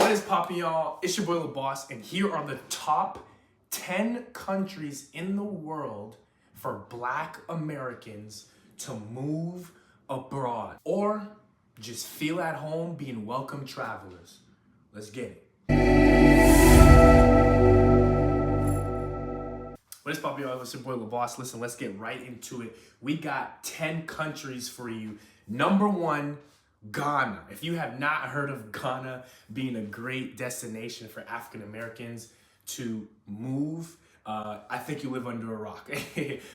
What is poppin', y'all? It's your boy Lil Boss, and here are the top 10 countries in the world for Black Americans to move abroad or just feel at home being welcome travelers. Let's get it. What is poppin', y'all? It's your boy Lil Boss. Listen, let's get right into it. We got 10 countries for you. Number 1, Ghana. If you have not heard of Ghana being a great destination for African Americans to move, I think you live under a rock.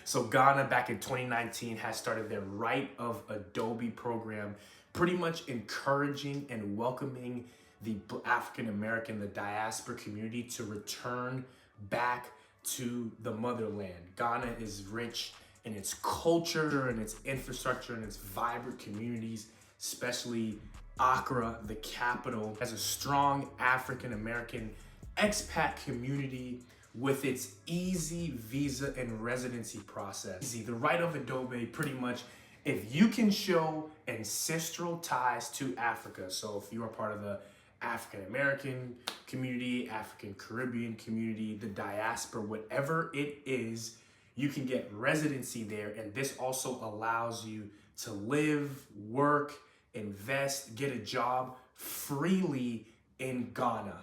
So Ghana back in 2019 has started their Right of Adobe program, pretty much encouraging and welcoming the African American, the diaspora community to return back to the motherland. Ghana is rich in its culture and its infrastructure and its vibrant communities, especially Accra, the capital, has a strong African American expat community with its easy visa and residency process. The Right of Adobe, pretty much, if you can show ancestral ties to Africa, so if you are part of the African American community, African Caribbean community, the diaspora, whatever it is, you can get residency there. And this also allows you to live, work, invest, get a job freely in Ghana.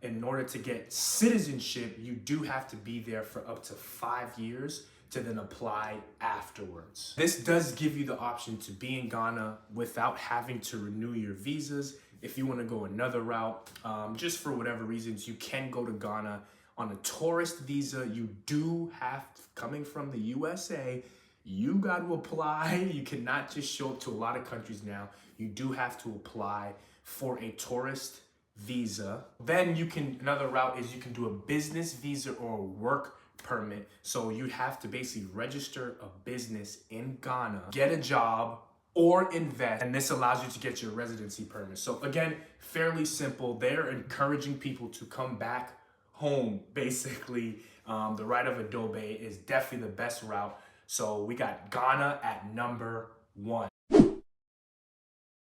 In order to get citizenship, you do have to be there for up to 5 years to then apply afterwards. This does give you the option to be in Ghana without having to renew your visas. If you want to go another route, just for whatever reasons, you can go to Ghana on a tourist visa. You do have, coming from the USA, you got to apply. You cannot just show up to a lot of countries now. You do have to apply for a tourist visa. Then you can, another route is you can do a business visa or a work permit. So you have to basically register a business in Ghana, get a job, or invest, and this allows you to get your residency permit. So again, fairly simple. They're encouraging people to come back home, basically. The Right of Adobe is definitely the best route. So we got Ghana at number 1.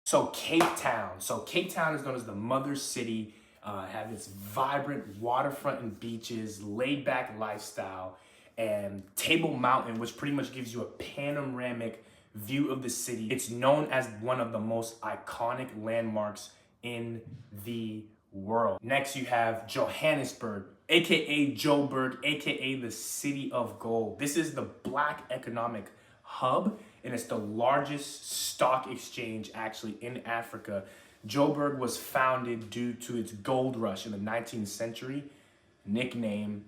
So Cape Town. So Cape Town is known as the Mother City. Have its vibrant waterfront and beaches, laid back lifestyle, and Table Mountain, which pretty much gives you a panoramic view of the city. It's known as one of the most iconic landmarks in the world. Next, you have Johannesburg, aka Joburg, aka the City of Gold. This is the Black economic hub, and it's the largest stock exchange actually in Africa. Joburg was founded due to its gold rush in the 19th century, nicknamed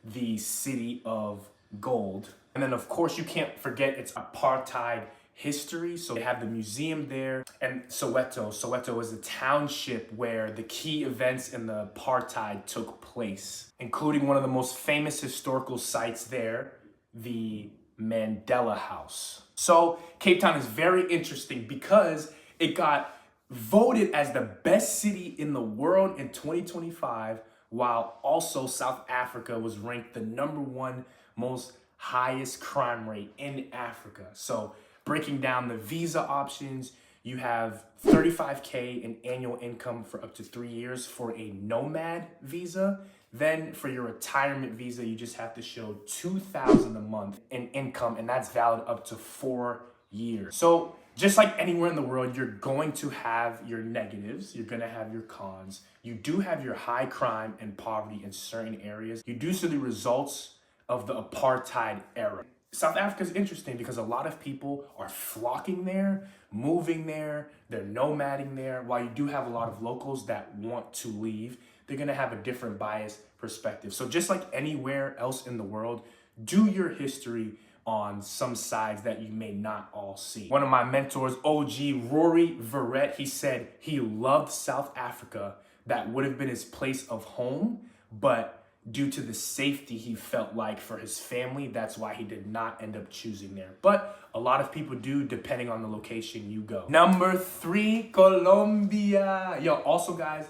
the City of Gold. And then of course you can't forget its apartheid history. So they have the museum there. And Soweto. Soweto is a township where the key events in the apartheid took place, including one of the most famous historical sites there, the Mandela House. So Cape Town is very interesting because it got voted as the best city in the world in 2025, while also South Africa was ranked the number 1 most highest crime rate in Africa. So breaking down the visa options, you have $35K in annual income for up to 3 years for a nomad visa. Then for your retirement visa, you just have to show $2,000 a month in income, and that's valid up to 4 years. So just like anywhere in the world, you're going to have your negatives, you're gonna have your cons. You do have your high crime and poverty in certain areas. You do see the results of the apartheid era. South Africa is interesting because a lot of people are flocking there, moving there, they're nomading there. While you do have a lot of locals that want to leave, they're gonna have a different bias perspective. So just like anywhere else in the world, do your history on some sides that you may not all see. One of my mentors, OG Rory Verrett, he said he loved South Africa. That would have been his place of home, but due to the safety he felt like for his family, that's why he did not end up choosing there. But a lot of people do, depending on the location you go. Number 3, Colombia. Yo, also guys,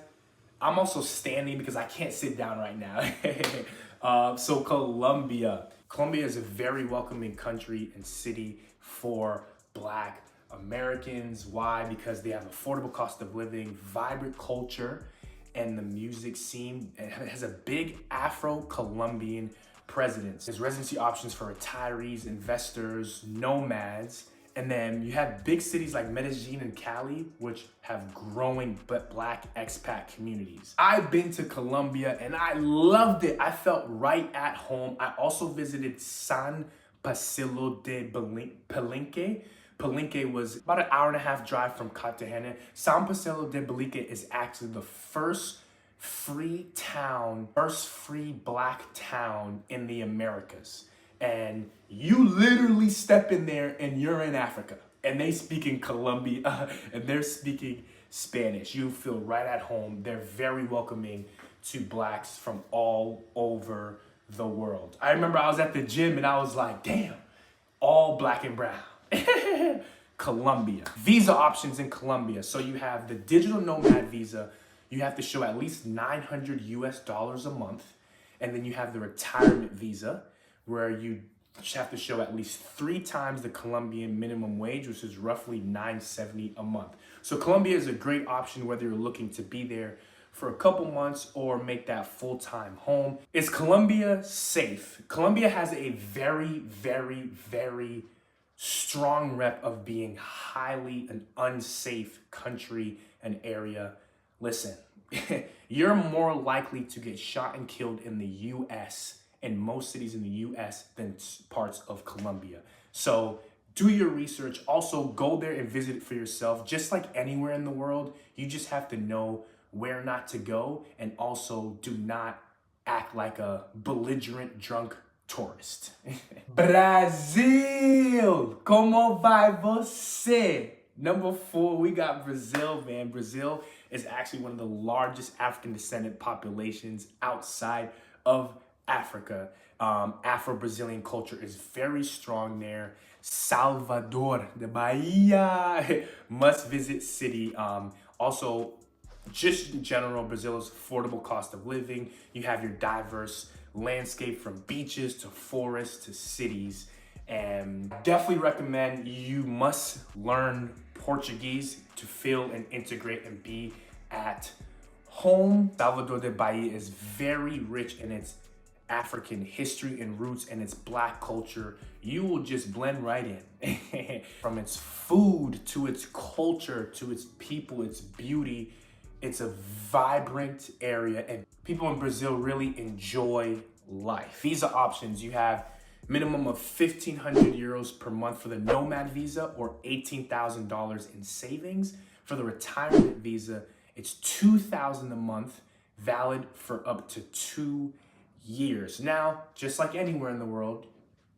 I'm also standing because I can't sit down right now. So Colombia. Colombia is a very welcoming country and city for Black Americans. Why? Because they have affordable cost of living, vibrant culture, and the music scene. It has a big Afro-Colombian presence. There's residency options for retirees, investors, nomads. And then you have big cities like Medellin and Cali, which have growing but Black expat communities. I've been to Colombia and I loved it. I felt right at home. I also visited San Pasillo de Palenque. Palenque was about an hour and a half drive from Cartagena. San Pasillo de Palenque is actually the first free Black town in the Americas. And you literally step in there and you're in Africa. And they speak in Colombia and they're speaking Spanish. You feel right at home. They're very welcoming to Blacks from all over the world. I remember I was at the gym and I was like, damn, all Black and brown. Colombia. Visa options in Colombia. So you have the digital nomad visa. You have to show at least $900 US a month. And then you have the retirement visa, where you have to show at least 3 times the Colombian minimum wage, which is roughly $9.70 a month. So Colombia is a great option whether you're looking to be there for a couple months or make that full-time home. Is Colombia safe? Colombia has a very, very, very strong rep of being highly an unsafe country and area. Listen, you're more likely to get shot and killed in the US, in most cities in the US, than parts of Colombia. So do your research. Also go there and visit it for yourself. Just like anywhere in the world, you just have to know where not to go, and also do not act like a belligerent drunk tourist. Brazil, como vai você? Number 4, we got Brazil, man. Brazil is actually one of the largest African descendant populations outside of Africa. Afro-Brazilian culture is very strong there. Salvador de Bahia, must visit city. Also, just in general, Brazil's affordable cost of living. You have your diverse landscape from beaches to forests to cities. And definitely recommend you must learn Portuguese to feel and integrate and be at home. Salvador de Bahia is very rich in its African history and roots and its Black culture. You will just blend right in. From its food to its culture to its people, its beauty. It's a vibrant area and people in Brazil really enjoy life. Visa options, you have minimum of 1,500 euros per month for the nomad visa or $18,000 in savings. For the retirement visa, it's $2,000 a month, valid for up to 2 years. Now, just like anywhere in the world,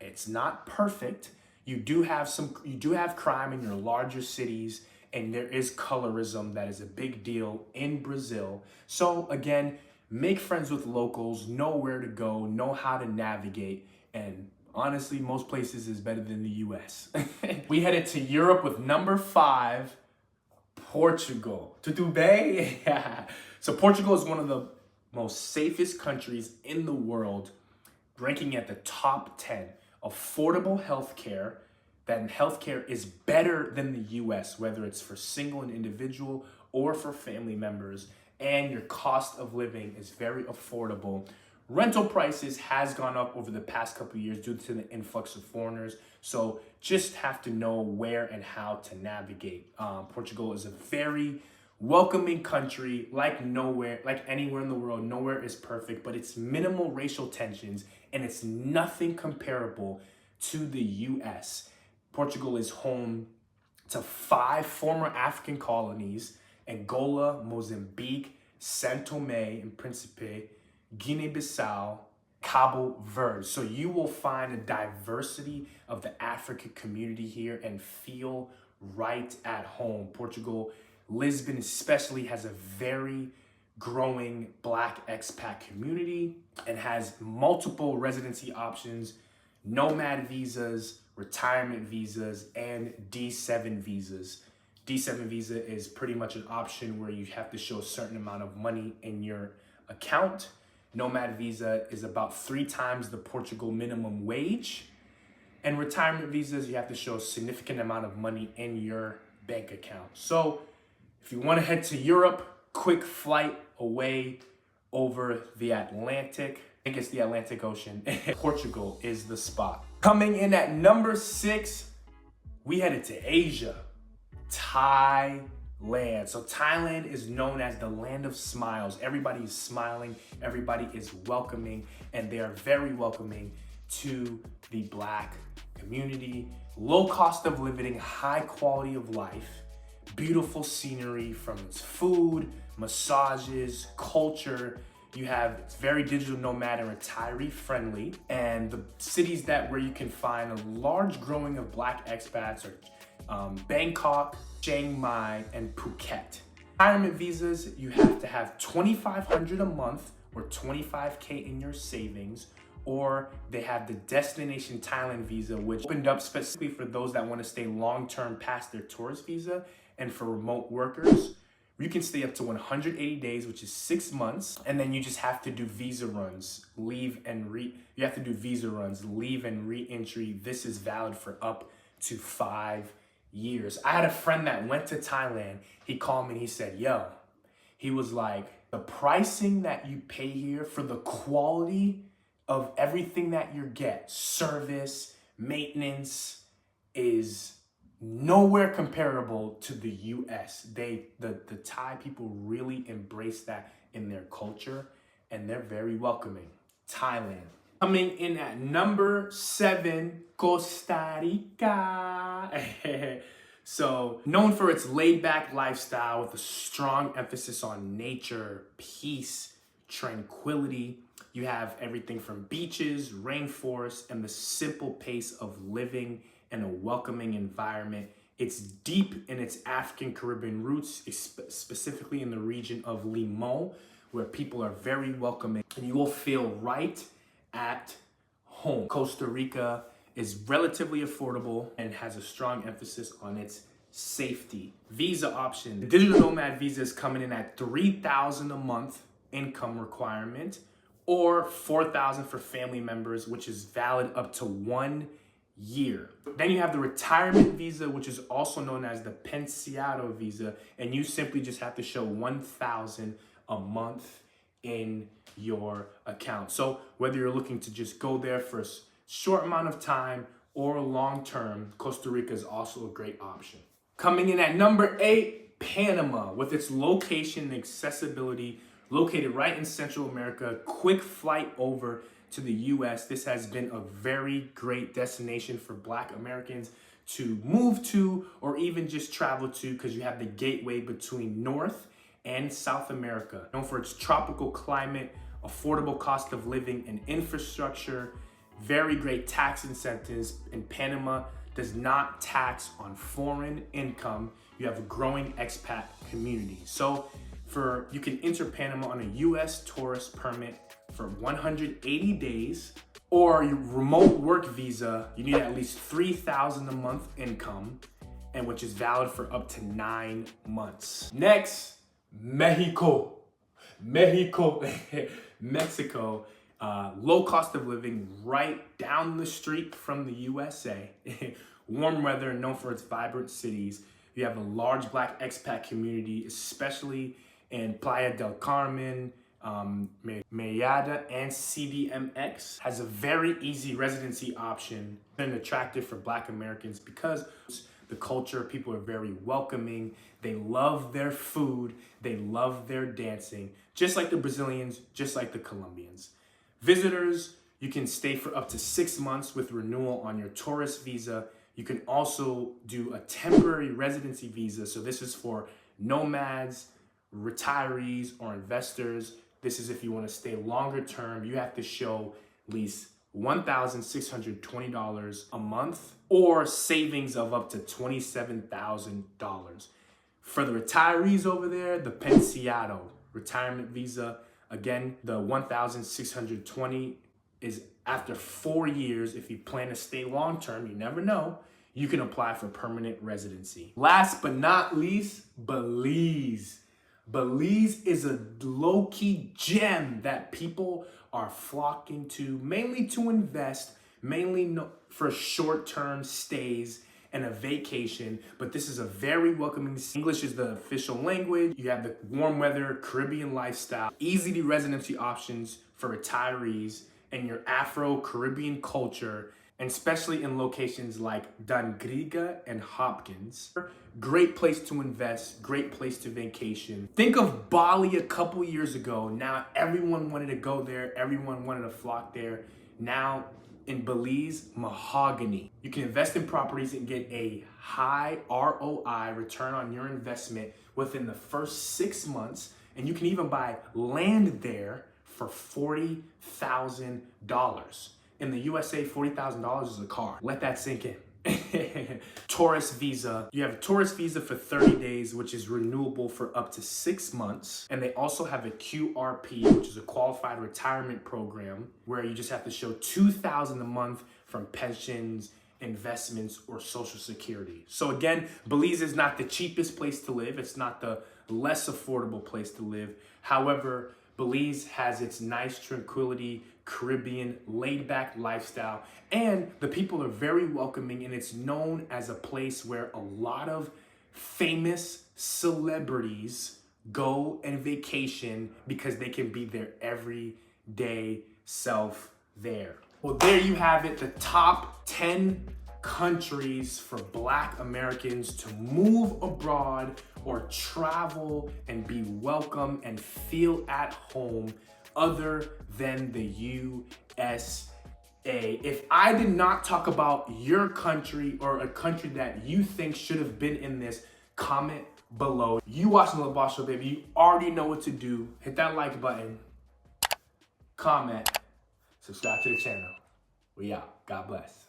it's not perfect. You do have crime in your larger cities, and there is colorism that is a big deal in Brazil. So again, make friends with locals, know where to go, know how to navigate, and honestly, most places is better than the US. We headed to Europe with number 5, Portugal. Tudo bem? So Portugal is one of the most safest countries in the world, ranking at the top 10. Affordable healthcare. That healthcare is better than the US, whether it's for single and individual or for family members. And your cost of living is very affordable. Rental prices has gone up over the past couple of years due to the influx of foreigners. So just have to know where and how to navigate. Portugal is a very welcoming country, like anywhere in the world. Nowhere is perfect, but it's minimal racial tensions and it's nothing comparable to the US. Portugal is home to 5 former African colonies: Angola, Mozambique, São Tomé and Príncipe, Guinea-Bissau, Cabo Verde. So you will find a diversity of the African community here and feel right at home. Portugal, Lisbon especially, has a very growing Black expat community and has multiple residency options, nomad visas, retirement visas, and D7 visas. D7 visa is pretty much an option where you have to show a certain amount of money in your account. Nomad visa is about 3 times the Portugal minimum wage. And retirement visas, you have to show a significant amount of money in your bank account. So if you want to head to Europe, quick flight away over the Atlantic. I think it's the Atlantic Ocean. Portugal is the spot. Coming in at number 6, we headed to Asia, Thailand. So Thailand is known as the land of smiles. Everybody is smiling, everybody is welcoming, and they are very welcoming to the Black community. Low cost of living, high quality of life, beautiful scenery from its food, massages, culture. It's very digital nomad and retiree friendly. And the cities where you can find a large growing of Black expats are Bangkok, Chiang Mai, and Phuket. Retirement visas, you have to have $2,500 a month or $25K in your savings, or they have the Destination Thailand visa, which opened up specifically for those that want to stay long-term past their tourist visa. And for remote workers, you can stay up to 180 days, which is 6 months. And then you just have to do visa runs, leave and re-entry. This is valid for up to 5 years. I had a friend that went to Thailand. He called me and he said, he was like, the pricing that you pay here for the quality of everything that you get, service, maintenance, is nowhere comparable to the US. The Thai people really embrace that in their culture, and they're very welcoming. Thailand. Coming in at number 7, Costa Rica. So known for its laid-back lifestyle with a strong emphasis on nature, peace, tranquility. You have everything from beaches, rainforests, and the simple pace of living in a welcoming environment. It's deep in its African Caribbean roots, specifically in the region of Limon, where people are very welcoming and you will feel right at home. Costa Rica is relatively affordable and has a strong emphasis on its safety. Visa option. The digital nomad visa is coming in at $3,000 a month income requirement, or $4,000 for family members, which is valid up to 1 year. Then you have the retirement visa, which is also known as the Pensiado visa, and you simply just have to show $1,000 a month in your account. So whether you're looking to just go there for a short amount of time or long term, Costa Rica is also a great option. Coming in at number 8, Panama, with its location and accessibility. Located right in Central America, quick flight over to the US. This has been a very great destination for Black Americans to move to or even just travel to, because you have the gateway between North and South America. Known for its tropical climate, affordable cost of living, and infrastructure. Very great tax incentives, and Panama does not tax on foreign income. You have a growing expat community. So you can enter Panama on a US tourist permit for 180 days, or your remote work visa, you need at least $3,000 a month income, and which is valid for up to 9 months. Next, Mexico. Mexico, low cost of living right down the street from the USA. Warm weather, known for its vibrant cities. You have a large Black expat community, especially in Playa del Carmen, Mérida, and CDMX. Has a very easy residency option and attractive for Black Americans because the culture, people are very welcoming. They love their food. They love their dancing, just like the Brazilians, just like the Colombians. Visitors, you can stay for up to 6 months with renewal on your tourist visa. You can also do a temporary residency visa. So this is for nomads, retirees, or investors. This is if you want to stay longer term. You have to show at least $1,620 a month or savings of up to $27,000. For the retirees over there, the Pensiado retirement visa, again, the $1,620 is after 4 years. If you plan to stay long term, you never know, you can apply for permanent residency. Last but not least, Belize. Belize is a low-key gem that people are flocking to, mainly to invest, mainly for short-term stays, and a vacation, but this is a very welcoming. English is the official language. You have the warm weather, Caribbean lifestyle, easy residency options for retirees, and your Afro-Caribbean culture, and especially in locations like Dangriga and Hopkins. Great place to invest, great place to vacation. Think of Bali a couple years ago. Now everyone wanted to go there, everyone wanted to flock there. Now in Belize, mahogany. You can invest in properties and get a high ROI, return on your investment, within the first 6 months, and you can even buy land there for $40,000. In the USA, $40,000 is a car. Let that sink in. Tourist visa. You have a tourist visa for 30 days, which is renewable for up to 6 months. And they also have a QRP, which is a qualified retirement program, where you just have to show $2,000 a month from pensions, investments, or Social Security. So again, Belize is not the cheapest place to live. It's not the less affordable place to live. However, Belize has its nice tranquility, Caribbean, laid-back lifestyle, and the people are very welcoming, and it's known as a place where a lot of famous celebrities go and vacation because they can be their everyday self there. Well, there you have it, the top 10 countries for Black Americans to move abroad or travel and be welcome and feel at home other than the USA. If I did not talk about your country or a country that you think should have been in this, comment below. You watching the Boss Show, baby. You already know what to do. Hit that like button, comment, subscribe to the channel. We out. God bless.